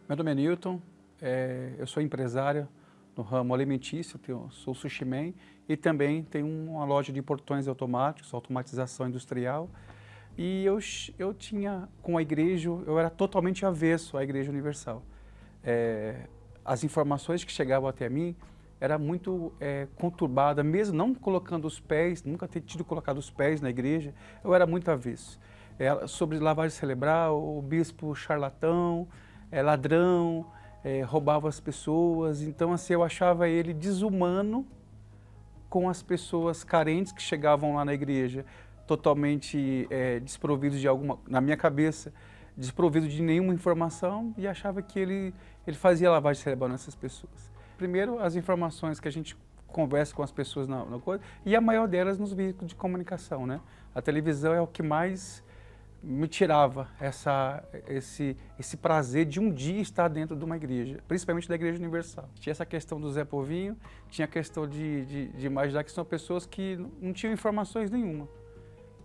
Meu nome é Newton, eu sou empresário no ramo alimentício, sou sushi man e também tenho uma loja de portões automáticos, automatização industrial. E eu tinha, com a igreja, eu era totalmente avesso à Igreja Universal. As informações que chegavam até mim era muito conturbada, mesmo não colocando os pés, nunca ter tido colocado os pés na igreja, eu era muito avesso. Sobre lavagem cerebral, o bispo charlatão, ladrão, roubava as pessoas, então assim, eu achava ele desumano com as pessoas carentes que chegavam lá na igreja, totalmente desprovidos de alguma, na minha cabeça, desprovido de nenhuma informação, e achava que ele fazia lavagem cerebral nessas pessoas. Primeiro, as informações que a gente conversa com as pessoas na coisa, e a maior delas nos veículos de comunicação, né? A televisão é o que mais me tirava esse prazer de um dia estar dentro de uma igreja, principalmente da Igreja Universal. Tinha essa questão do Zé Povinho, tinha a questão de imaginar que são pessoas que não tinham informações nenhuma,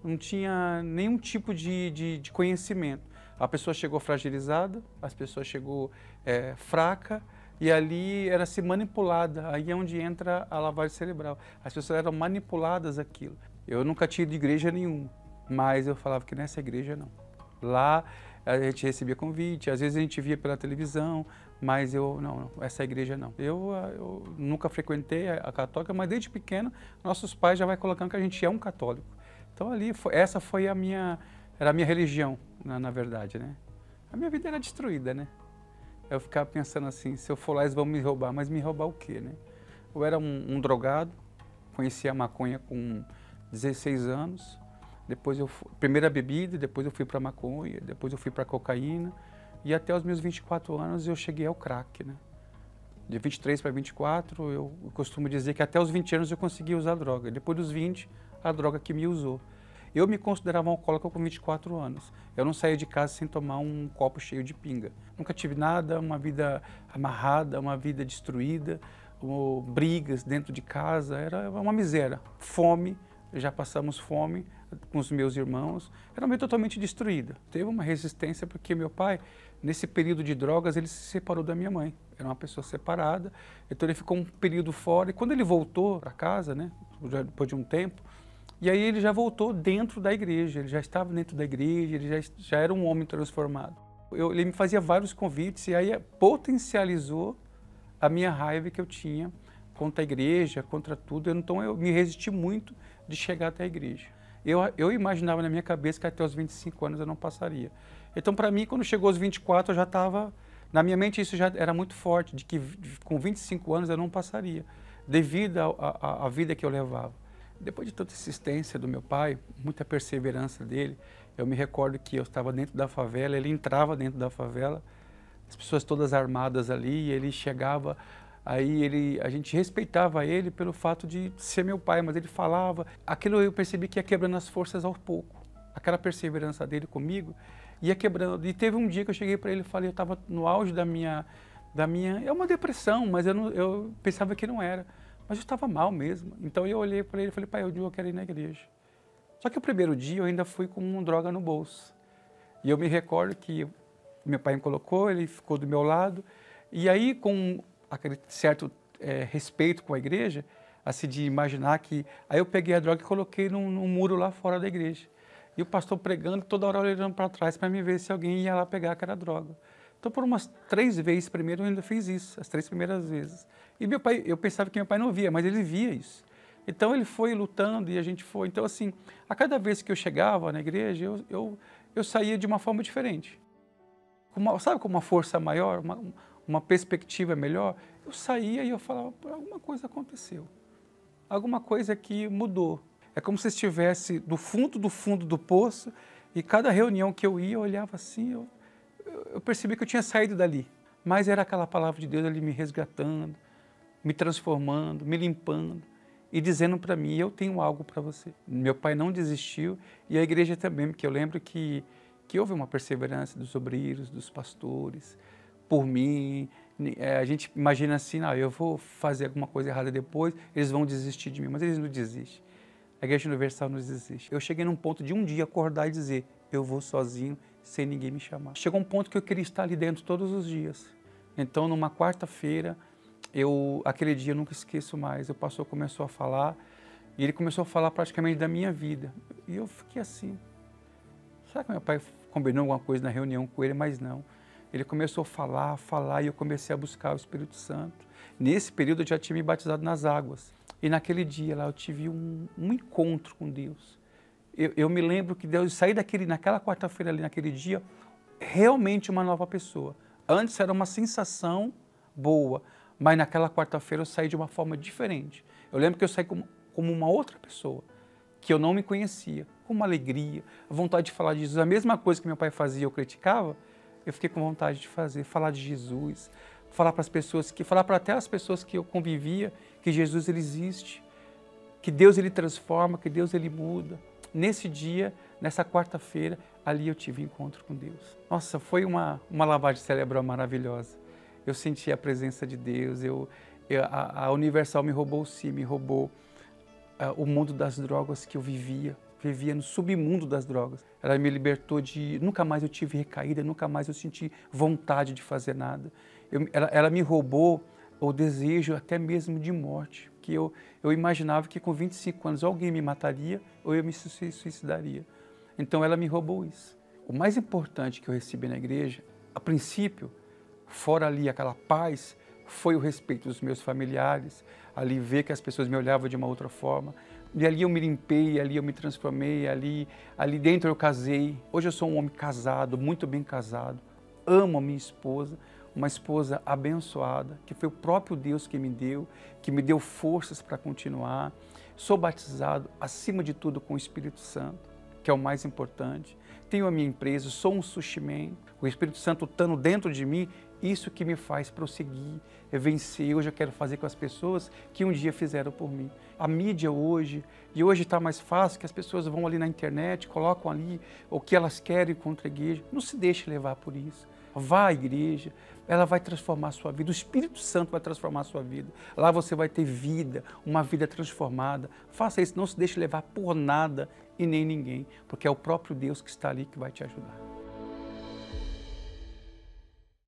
não tinha nenhum tipo de conhecimento. A pessoa chegou fragilizada, as pessoas chegou fraca, e ali era se manipulada, aí é onde entra a lavagem cerebral. As pessoas eram manipuladas aquilo. Eu nunca tinha ido de igreja nenhuma, mas eu falava que nessa igreja não. Lá a gente recebia convite, às vezes a gente via pela televisão, mas não, essa igreja não. Eu nunca frequentei a católica, mas desde pequeno nossos pais já vai colocando que a gente é um católico. Então ali, essa foi era a minha religião, na verdade, né? A minha vida era destruída, né? Eu ficava pensando assim, se eu for lá eles vão me roubar, mas me roubar o quê, né? Eu era um drogado, conheci a maconha com 16 anos, depois primeiro a bebida, depois eu fui para a maconha, depois eu fui para a cocaína, e até os meus 24 anos eu cheguei ao crack, né? De 23 para 24, eu costumo dizer que até os 20 anos eu consegui usar droga, depois dos 20, a droga que me usou. Eu me considerava um alcoólatra com 24 anos. Eu não saía de casa sem tomar um copo cheio de pinga. Nunca tive nada, uma vida amarrada, uma vida destruída, brigas dentro de casa, era uma miséria. Fome, já passamos fome com os meus irmãos, era uma vida totalmente destruída. Teve uma resistência porque meu pai, nesse período de drogas, ele se separou da minha mãe. Era uma pessoa separada, então ele ficou um período fora. E quando ele voltou para casa, né, depois de um tempo, e aí ele já voltou dentro da igreja, ele já estava dentro da igreja, ele já era um homem transformado. Ele me fazia vários convites e aí potencializou a minha raiva que eu tinha contra a igreja, contra tudo. Então eu me resisti muito de chegar até a igreja. Eu imaginava na minha cabeça que até os 25 anos eu não passaria. Então para mim, quando chegou aos 24, eu já estava... Na minha mente isso já era muito forte, de que com 25 anos eu não passaria, devido à vida que eu levava. Depois de toda a insistência do meu pai, muita perseverança dele, eu me recordo que eu estava dentro da favela, ele entrava dentro da favela, as pessoas todas armadas ali, e ele chegava, aí a gente respeitava ele pelo fato de ser meu pai, mas ele falava, aquilo eu percebi que ia quebrando as forças aos poucos, aquela perseverança dele comigo ia quebrando. E teve um dia que eu cheguei para ele e falei, eu estava no auge da minha, é uma depressão, mas eu pensava que não era. Mas eu estava mal mesmo. Então eu olhei para ele e falei, pai, eu quero ir na igreja. Só que o primeiro dia eu ainda fui com uma droga no bolso. E eu me recordo que meu pai me colocou, ele ficou do meu lado. E aí, com aquele certo respeito com a igreja, assim, de imaginar que... Aí eu peguei a droga e coloquei num muro lá fora da igreja. E o pastor pregando, toda hora olhando para trás para me ver se alguém ia lá pegar aquela droga. Então, por umas 3 vezes primeiro, eu ainda fiz isso, as 3 primeiras vezes. E meu pai, eu pensava que meu pai não via, mas ele via isso. Então, ele foi lutando e a gente foi. Então, assim, a cada vez que eu chegava na igreja, eu saía de uma forma diferente. Sabe, com uma força maior, uma perspectiva melhor? Eu saía e eu falava, alguma coisa aconteceu. Alguma coisa que mudou. É como se estivesse do fundo do poço e cada reunião que eu ia, eu olhava assim, eu percebi que eu tinha saído dali, mas era aquela palavra de Deus ali me resgatando, me transformando, me limpando e dizendo para mim, eu tenho algo para você. Meu pai não desistiu e a igreja também, porque eu lembro que houve uma perseverança dos obreiros, dos pastores, por mim. A gente imagina assim, não, eu vou fazer alguma coisa errada depois, eles vão desistir de mim, mas eles não desistem. A Igreja Universal não desiste. Eu cheguei num ponto de um dia acordar e dizer, eu vou sozinho sem ninguém me chamar. Chegou um ponto que eu queria estar ali dentro todos os dias. Então, numa quarta-feira, aquele dia eu nunca esqueço mais, o pastor começou a falar, e ele começou a falar praticamente da minha vida. E eu fiquei assim, será que meu pai combinou alguma coisa na reunião com ele? Mas não. Ele começou a falar, e eu comecei a buscar o Espírito Santo. Nesse período eu já tinha me batizado nas águas. E naquele dia lá eu tive um encontro com Deus. Eu me lembro que Deus saí naquela quarta-feira ali, naquele dia, realmente uma nova pessoa. Antes era uma sensação boa, mas naquela quarta-feira eu saí de uma forma diferente. Eu lembro que eu saí como uma outra pessoa, que eu não me conhecia, com uma alegria, a vontade de falar de Jesus. A mesma coisa que meu pai fazia, eu criticava, eu fiquei com vontade de fazer, falar de Jesus, falar para as pessoas, falar para até as pessoas que eu convivia, que Jesus ele existe, que Deus ele transforma, que Deus ele muda. Nesse dia, nessa quarta-feira, ali eu tive encontro com Deus. Nossa, foi uma lavagem cerebral maravilhosa. Eu senti a presença de Deus, a Universal me roubou sim, me roubou o mundo das drogas que eu vivia no submundo das drogas. Ela me libertou nunca mais eu tive recaída, nunca mais eu senti vontade de fazer nada. Ela me roubou o desejo até mesmo de morte, que eu imaginava que com 25 anos alguém me mataria ou eu me suicidaria. Então ela me roubou isso. O mais importante que eu recebi na igreja, a princípio, fora ali aquela paz, foi o respeito dos meus familiares, ali ver que as pessoas me olhavam de uma outra forma. E ali eu me limpei, ali eu me transformei, ali dentro eu casei. Hoje eu sou um homem casado, muito bem casado, amo a minha esposa, uma esposa abençoada, que foi o próprio Deus que me deu forças para continuar. Sou batizado, acima de tudo, com o Espírito Santo, que é o mais importante. Tenho a minha empresa, sou um sushi man. O Espírito Santo estando dentro de mim, isso que me faz prosseguir, vencer. Hoje eu quero fazer com as pessoas que um dia fizeram por mim. A mídia hoje está mais fácil, que as pessoas vão ali na internet, colocam ali o que elas querem contra a igreja. Não se deixe levar por isso. Vá à igreja, ela vai transformar a sua vida, o Espírito Santo vai transformar a sua vida. Lá você vai ter vida, uma vida transformada. Faça isso, não se deixe levar por nada e nem ninguém, porque é o próprio Deus que está ali que vai te ajudar.